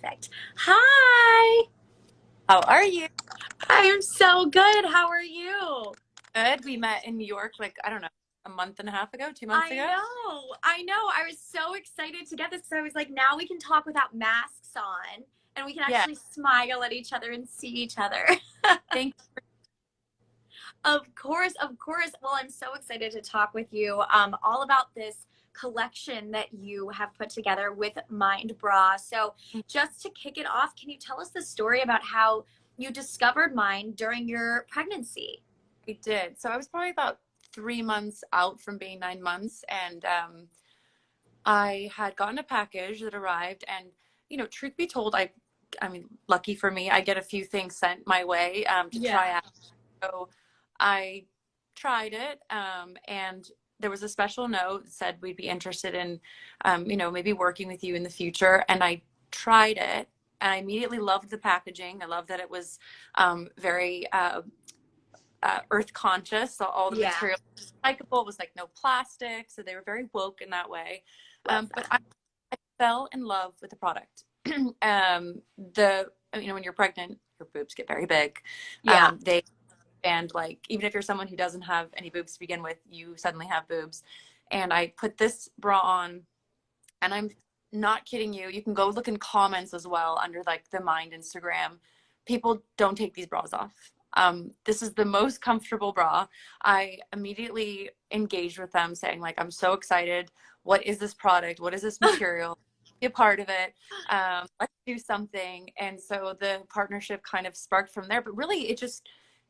Perfect. Hi. How are you? I am so good. How are you? Good. We met in New York, like, I don't know, a month and a half ago, 2 months I ago. know. I know. I was so excited to get this because I was like, now we can talk without masks on and we can Yeah. actually smile at each other and see each other. Thank Of course, of course. Well, I'm so excited to talk with you all about this collection that you have put together with Mind Bra. So, you. just to kick it off, can you tell us the story about how you discovered Mind during your pregnancy? I did. So I was probably about 3 months out from being 9 months, and I had gotten a package that arrived, and truth be told, I mean, lucky for me, I get a few things sent my way to Yeah. try out. So I tried it, and there was a special note that said we'd be interested in, maybe working with you in the future. And I tried it, and I immediately loved the packaging. I loved that it was very earth conscious. So all the Yeah. material was recyclable. It was like no plastic. So they were very woke in that way. Love But that. I fell in love with the product. When you're pregnant, your boobs get very big. Yeah. They and like even if you're someone who doesn't have any boobs to begin with, you suddenly have boobs. And I put this bra on, and I'm not kidding you. You can go look in comments as well under like the Mind Instagram. People don't take these bras off. This is the most comfortable bra. I immediately engaged with them saying like, I'm so excited. What is this product? What is this material? Be a part of it. Let's do something. And so the partnership kind of sparked from there. But really,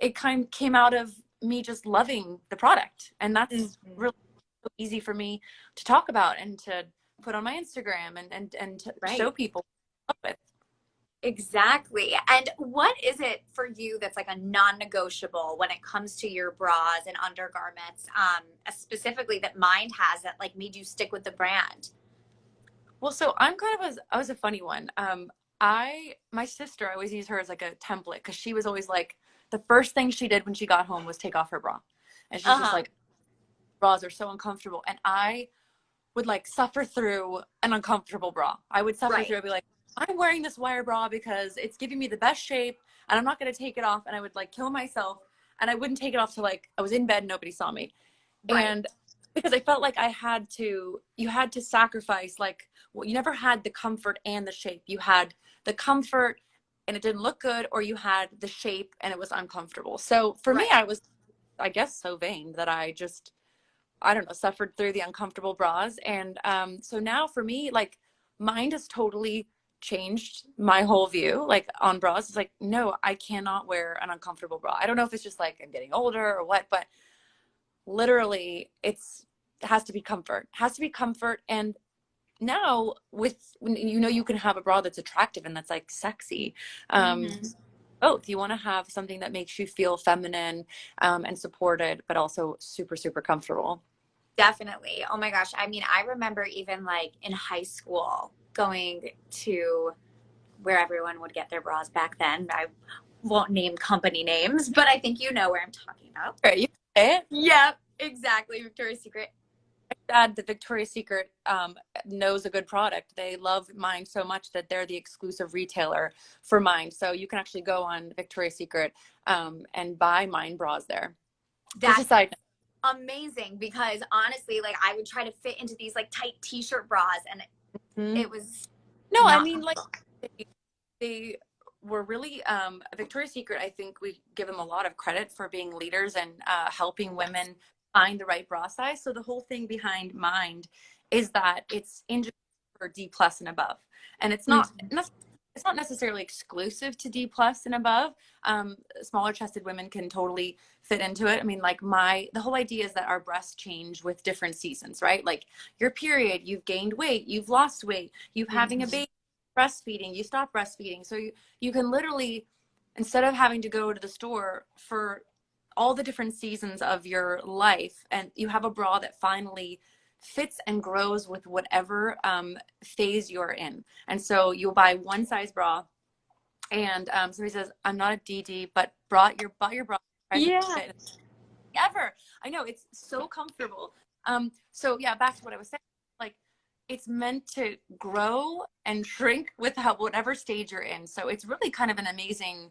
it kind of came out of me just loving the product, and that's Mhm. really easy for me to talk about and to put on my Instagram and to show Right. people with. Exactly. And what is it for you that's like a non-negotiable when it comes to your bras and undergarments, specifically that Mind has that like made you stick with the brand? Well, so I'm kind of I was a funny one. My sister, I always use her as like a template because she was always like the first thing she did when she got home was take off her bra, and she's just Uh-huh. like, bras are so uncomfortable, and I would like suffer through an uncomfortable bra. I would suffer Right. through. I'd be like, I'm wearing this wire bra because it's giving me the best shape, and I'm not going to take it off. And I would like kill myself, and I wouldn't take it off till like I was in bed, and nobody saw me. Right. And because I felt like you had to sacrifice, like, well, you never had the comfort and the shape. You had the comfort and it didn't look good, or you had the shape and it was uncomfortable. So for me, Right. I was, I guess, so vain that I don't know, suffered through the uncomfortable bras. And so now for me, like, Mind has totally changed my whole view, like on bras. It's like, no, I cannot wear an uncomfortable bra. I don't know if it's just like I'm getting older or what, but literally it has to be comfort. It has to be comfort. And now with, you can have a bra that's attractive and that's like sexy. Um, Hmm. both. You want to have something that makes you feel feminine, and supported, but also super, super comfortable. Definitely. Oh my gosh. I mean, I remember even like in high school going to where everyone would get their bras back then. I won't name company names, but I think you know where I'm talking about. Right, you say it. Yep, exactly. Victoria's Secret. Dad, the Victoria's Secret knows a good product. They love Mind so much that they're the exclusive retailer for Mind. So you can actually go on Victoria's Secret and buy Mind bras there. Just a That's side amazing because honestly, like I would try to fit into these like tight t-shirt bras and note. it was No, I not mean, like, comfortable. they were really Victoria's Secret. I think we give them a lot of credit for being leaders and helping Yes. women find the right bra size. So the whole thing behind Mind is that it's engineered for D plus and above, and Mhm. it's not necessarily exclusive to D plus and above. Smaller chested women can totally fit into it. I mean, like the whole idea is that our breasts change with different seasons, right? Like your period, you've gained weight, you've lost weight, you having a Mhm. baby, breastfeeding, you stop breastfeeding. So you can literally, instead of having to go to the store for all the different seasons of your life, and you have a bra that finally fits and grows with whatever phase you're in. And so you'll buy one size bra, and somebody says, I'm not a DD, but bought your bra pregnant Yeah. fit ever. I know, it's so comfortable. So yeah, back to what I was saying. Like, it's meant to grow and shrink with whatever stage you're in. So it's really kind of an amazing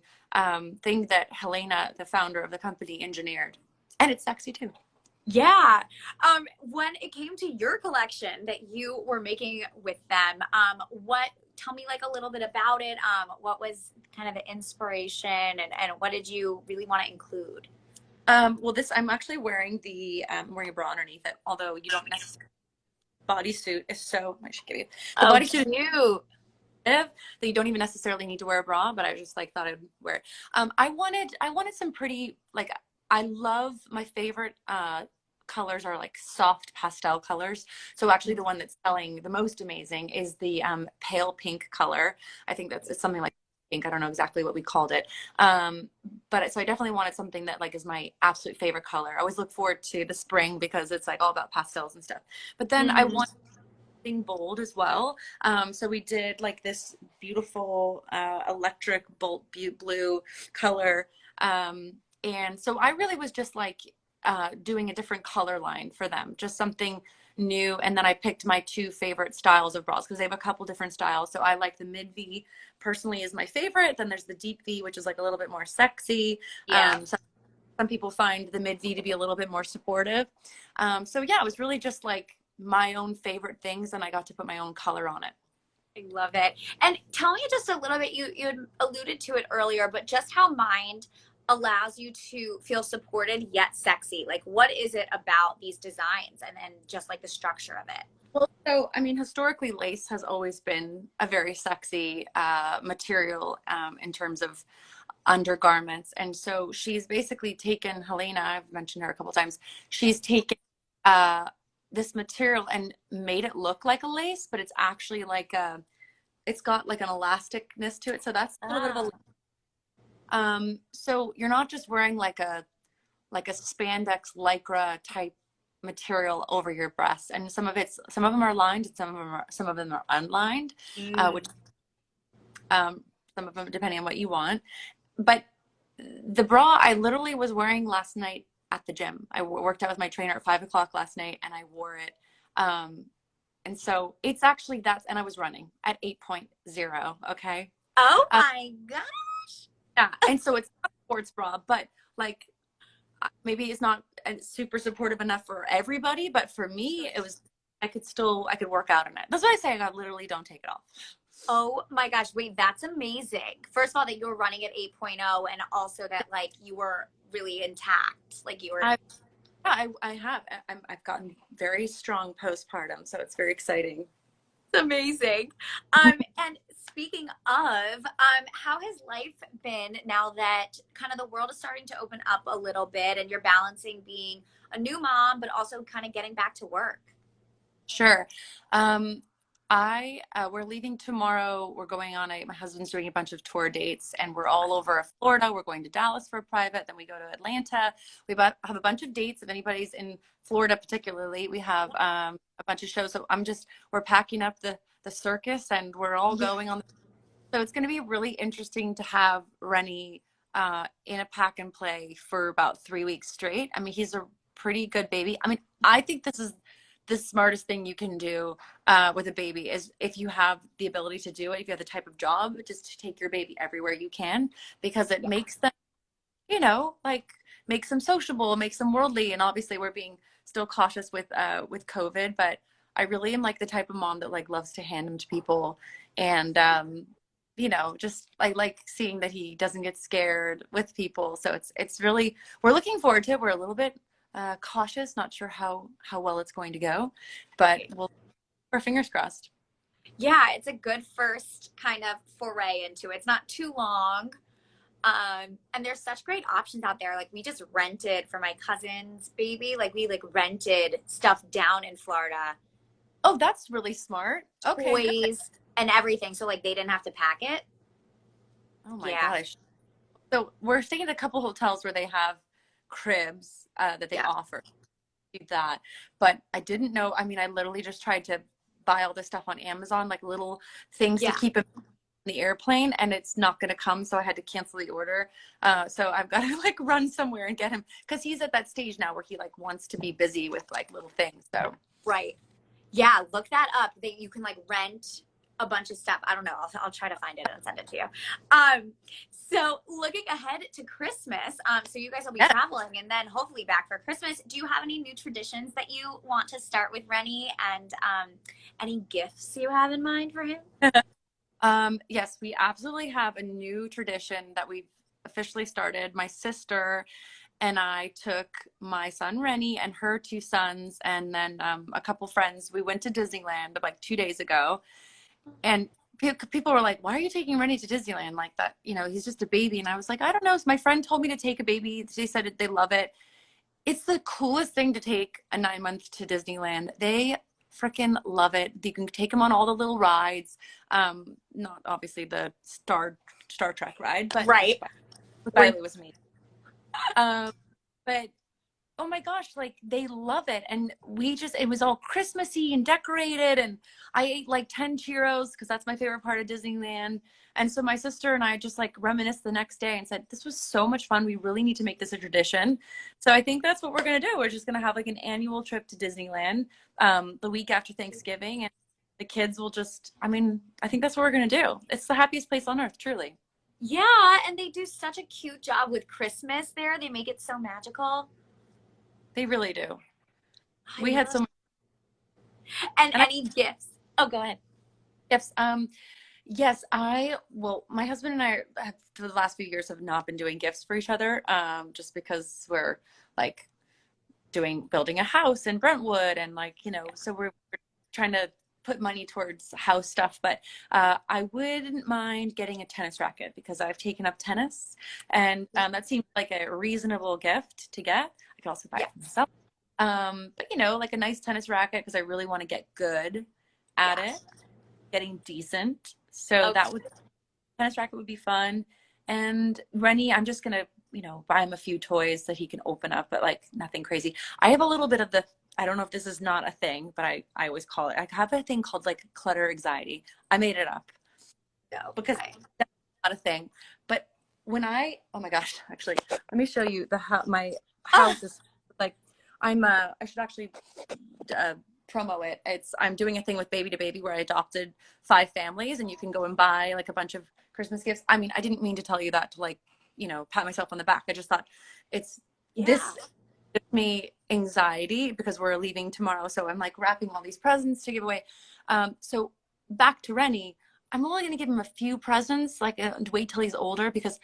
thing that Helena, the founder of the company, engineered. And it's sexy too. Yeah. When it came to your collection that you were making with them, tell me like a little bit about it. What was kind of the inspiration and what did you really want to include? Well, I'm actually wearing I'm wearing a bra underneath it, although you don't necessarily, bodysuit is so, I should give you, the Oh, bodysuit cute. that you don't even necessarily need to wear a bra, but I just like thought I'd wear it. I wanted some pretty, like, I love, my favorite colors are like soft pastel colors. So actually the one that's selling the most amazing is the pale pink color. I think it's something like pink. I don't know exactly what we called it. But so I definitely wanted something that like is my absolute favorite color. I always look forward to the spring because it's like all about pastels and stuff. But then I Mhm. want something bold as well. So we did like this beautiful electric bolt blue color. And so I really was just like doing a different color line for them, just something new. And then I picked my two favorite styles of bras because they have a couple different styles. So I like the mid V personally is my favorite. Then there's the deep V, which is like a little bit more sexy. Yeah. Some people find the mid V to be a little bit more supportive. So yeah, it was really just like my own favorite things, and I got to put my own color on it. I love it. And tell me just a little bit, you had alluded to it earlier, but just how Mind allows you to feel supported yet sexy. Like, what is it about these designs and just like the structure of it? Well, so I mean, historically, lace has always been a very sexy material in terms of undergarments, and so she's basically taken Helena. I've mentioned her a couple times. She's taken uh, this material and made it look like a lace, but it's actually like it's got like an elasticness to it. So that's a little bit of Ah, a so you're not just wearing like a spandex lycra type material over your breasts, and some of them are lined and some of them are unlined, which mm. some of them depending on what you want. But the bra I literally was wearing last night at the gym. I worked out with my trainer at 5 o'clock last night, and I wore it. And so it's actually that's, and I was running at 8.0. Okay. Oh Um, my God. yeah. And so it's not a sports bra, but like maybe it's not super supportive enough for everybody, but for me, it was, I could work out in it. That's why I say I literally don't take it off. Oh my gosh. Wait, that's amazing. First of all, that you were running at 8.0 and also that like you were really intact. Like you were I, yeah, I have. I've gotten very strong postpartum, so it's very exciting. amazing. And speaking of, how has life been now that kind of the world is starting to open up a little bit and you're balancing being a new mom, but also kind of getting back to work? Sure. We're leaving tomorrow. We're going on my husband's doing a bunch of tour dates, and we're all over Florida. We're going to Dallas for a private, then we go to Atlanta. Have a bunch of dates. If anybody's in Florida particularly, we have a bunch of shows. So we're packing up the circus, and we're all Yeah. going on. So it's going to be really interesting to have Rennie in a pack and play for about 3 weeks straight. I mean, he's a pretty good baby. I mean, I think this is the smartest thing you can do with a baby is if you have the ability to do it, if you have the type of job, just to take your baby everywhere you can, because it Yeah. makes them, like makes them sociable, makes them worldly. And obviously we're being still cautious with COVID, but I really am like the type of mom that like loves to hand him to people. And just I like seeing that he doesn't get scared with people. So it's really, we're looking forward to it. We're a little bit cautious, not sure how well it's going to go, but Right. we'll our fingers crossed. Yeah, it's a good first kind of foray into it. It's not too long. And there's such great options out there. Like we just rented for my cousin's baby. Like we like rented stuff down in Florida, Oh, that's really smart. Okay, good. toys and everything. So like they didn't have to pack it. Oh my Yeah. gosh. So we're staying at a couple hotels where they have cribs that they Yeah. offer. Do that, but I didn't know. I mean, I literally just tried to buy all this stuff on Amazon, like little things to Yeah. keep him in the airplane, and it's not going to come, so I had to cancel the order. So I've got to like run somewhere and get him because he's at that stage now where he like wants to be busy with like little things. So Right. Yeah, look that up. That you can like rent a bunch of stuff. I don't know. I'll try to find it and send it to you. So looking ahead to Christmas, so you guys will be Yeah. traveling and then hopefully back for Christmas. Do you have any new traditions that you want to start with Rennie, and any gifts you have in mind for him? Yes, we absolutely have a new tradition that we've officially started. My sister and I took my son Rennie and her two sons, and then a couple friends. We went to Disneyland like 2 days ago, and people were like, "Why are you taking Rennie to Disneyland like that? You know, he's just a baby." And I was like, "I don't know. My friend told me to take a baby. They said they love it. It's the coolest thing to take a 9 month to Disneyland. They freaking love it. You can take them on all the little rides. Not obviously the Star Trek ride, but Right. with Riley was me. Um, but oh my gosh, like they love it. And it was all Christmassy and decorated. And I ate like 10 churros because that's my favorite part of Disneyland. And so my sister and I just like reminisced the next day and said, this was so much fun. We really need to make this a tradition. So I think that's what we're going to do. We're just going to have like an annual trip to Disneyland the week after Thanksgiving. And the kids will just, I mean, I think that's what we're going to do. It's the happiest place on earth, truly. Yeah, and they do such a cute job with Christmas there. They make it so magical. They really do. I We had love. so much. And And any gifts? Oh, go ahead. gifts. Yes, well, my husband and I have, for the last few years, have not been doing gifts for each other, just because we're like building a house in Brentwood, and like, so we're trying to put money towards house stuff. But I wouldn't mind getting a tennis racket because I've taken up tennis, and that seems like a reasonable gift to get. I could also buy Yeah. it for myself. But like a nice tennis racket because I really want to get good at Yeah. it, getting decent. So Okay. that would tennis racket would be fun. And Rennie, I'm just gonna, buy him a few toys that he can open up, but like nothing crazy. I have a little bit of I don't know if this is not a thing, but I always call it. I have a thing called like clutter anxiety. I made it up because Okay. that's not a thing. But oh my gosh, actually, let me show you my Oh, house is like, I should actually uh, promo it. I'm doing a thing with Baby to Baby where I adopted 5 families, and you can go and buy like a bunch of Christmas gifts. I mean, I didn't mean to tell you that to like, pat myself on the back. I just thought it's yeah. this gives me anxiety because we're leaving tomorrow. So I'm like wrapping all these presents to give away. So back to Rennie, I'm only going to give him a few presents, like wait till he's older, because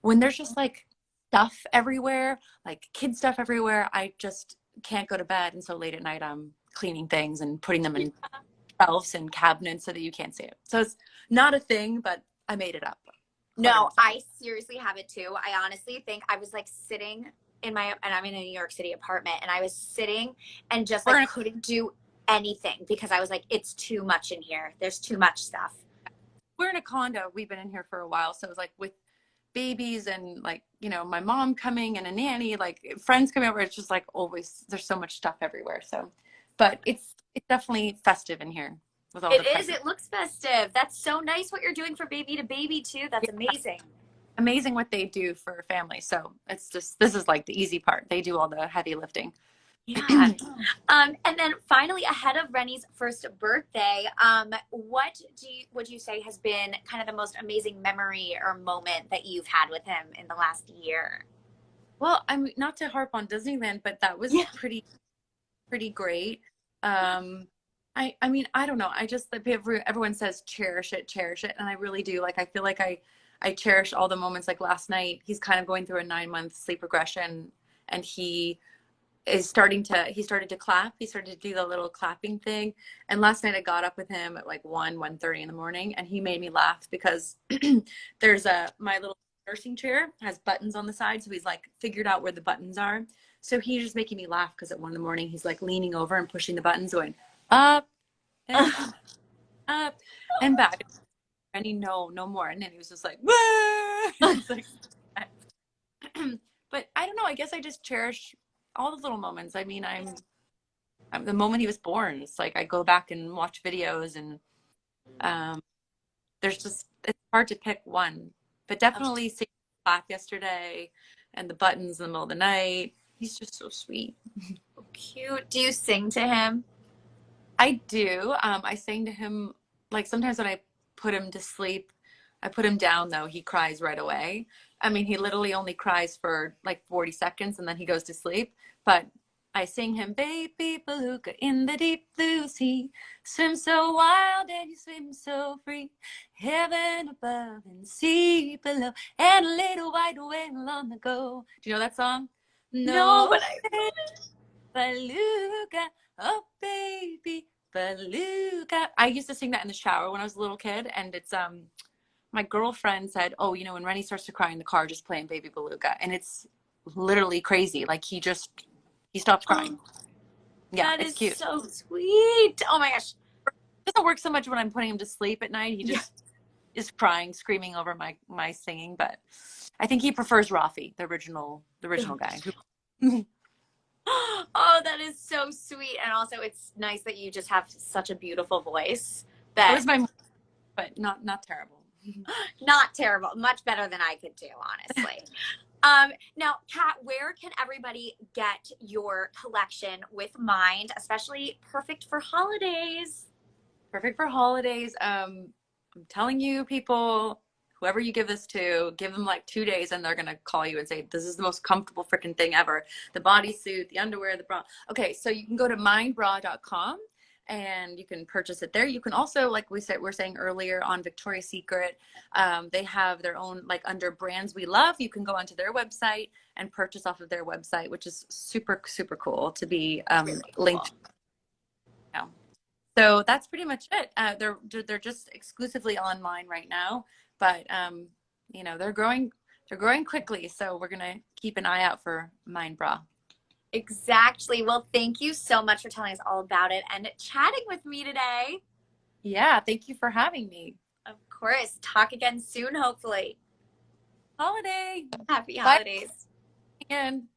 when there's just like stuff everywhere, like kid stuff everywhere, I just can't go to bed. And so late at night, I'm cleaning things and putting them in shelves and cabinets so that you can't see it. So it's not a thing, but I made it up. No, I seriously have it too. I honestly think I was like sitting and I'm in a New York City apartment, and I was sitting and just like couldn't do anything because I was like, it's too much in here. There's too much stuff. We're in a condo. We've been in here for a while. So it was like with babies and like, my mom coming and a nanny, like friends coming over. It's just like always, there's so much stuff everywhere. So, but it's definitely festive in here with all the It is. presents. It looks festive. That's so nice what you're doing for Baby to Baby too. That's Yeah, amazing. amazing what they do for families. So this is like the easy part. They do all the heavy lifting. Yeah. And then finally, ahead of Rennie's first birthday, what would you say has been kind of the most amazing memory or moment that you've had with him in the last year? Well, I'm not to harp on Disneyland, but that was Yeah. pretty great. I mean, I don't know. I just everyone says cherish it, and I really do. Like, I feel like I cherish all the moments. Like last night, he's kind of going through a 9 month sleep regression, and he started to clap. He started to do the little clapping thing. And last night I got up with him at like 1:30 in the morning, and he made me laugh because there's my little nursing chair has buttons on the side. So he's like figured out where the buttons are. So he's just making me laugh because at 1 in the morning, he's like leaning over and pushing the buttons going up and up and back. And he, no more. And then he was just like, it's like, but I don't know. I guess I just cherish all the little moments. I mean, I'm the moment he was born. It's like I go back and watch videos, and um, it's hard to pick one, but definitely seeing him clap yesterday and the buttons in the middle of the night. He's just so sweet. Cute. Do you sing to him? I do. I sing to him, like sometimes when I put him to sleep, I put him down though, he cries right away. I mean, he literally only cries for like 40 seconds and then he goes to sleep. But I sing him, Baby Beluga in the deep blue sea, swim so wild and you swim so free, heaven above and sea below, and a little white whale on the go. Do you know that song? No, No, but I Beluga, oh baby Beluga. I used to sing that in the shower when I was a little kid, and it's my girlfriend said, "Oh, you know, when Rennie starts to cry in the car, just playing Baby Beluga," and it's literally crazy. Like he stops crying. oh, Yeah, that it's is cute. so sweet. Oh my gosh. It doesn't work so much when I'm putting him to sleep at night. He Yeah. just is crying, screaming over my singing. But I think he prefers Rafi, the original guy. Oh, that is so sweet. And also it's nice that you just have such a beautiful voice That that was my, but not terrible. not terrible, much better than I could do, honestly. Now, Kat, where can everybody get your collection with Mind, especially perfect for holidays? Perfect for holidays. I'm telling you, people, whoever you give this to, give them like 2 days and they're gonna call you and say, this is the most comfortable freaking thing ever. The bodysuit, the underwear, the bra. Okay, so you can go to mindbra.com and you can purchase it there. You can also, like we're saying earlier, on Victoria's Secret, they have their own, like under brands we love. You can go onto their website and purchase off of their website, which is super, super cool to be Really linked cool. now. So that's pretty much it. They're just exclusively online right now, but you know, they're growing quickly. So we're gonna keep an eye out for Mind Bra. Exactly. Well, thank you so much for telling us all about it and chatting with me today. Yeah, thank you for having me. Of course. Talk again soon, hopefully. Holiday. Happy Bye holidays. again.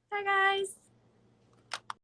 Bye, guys.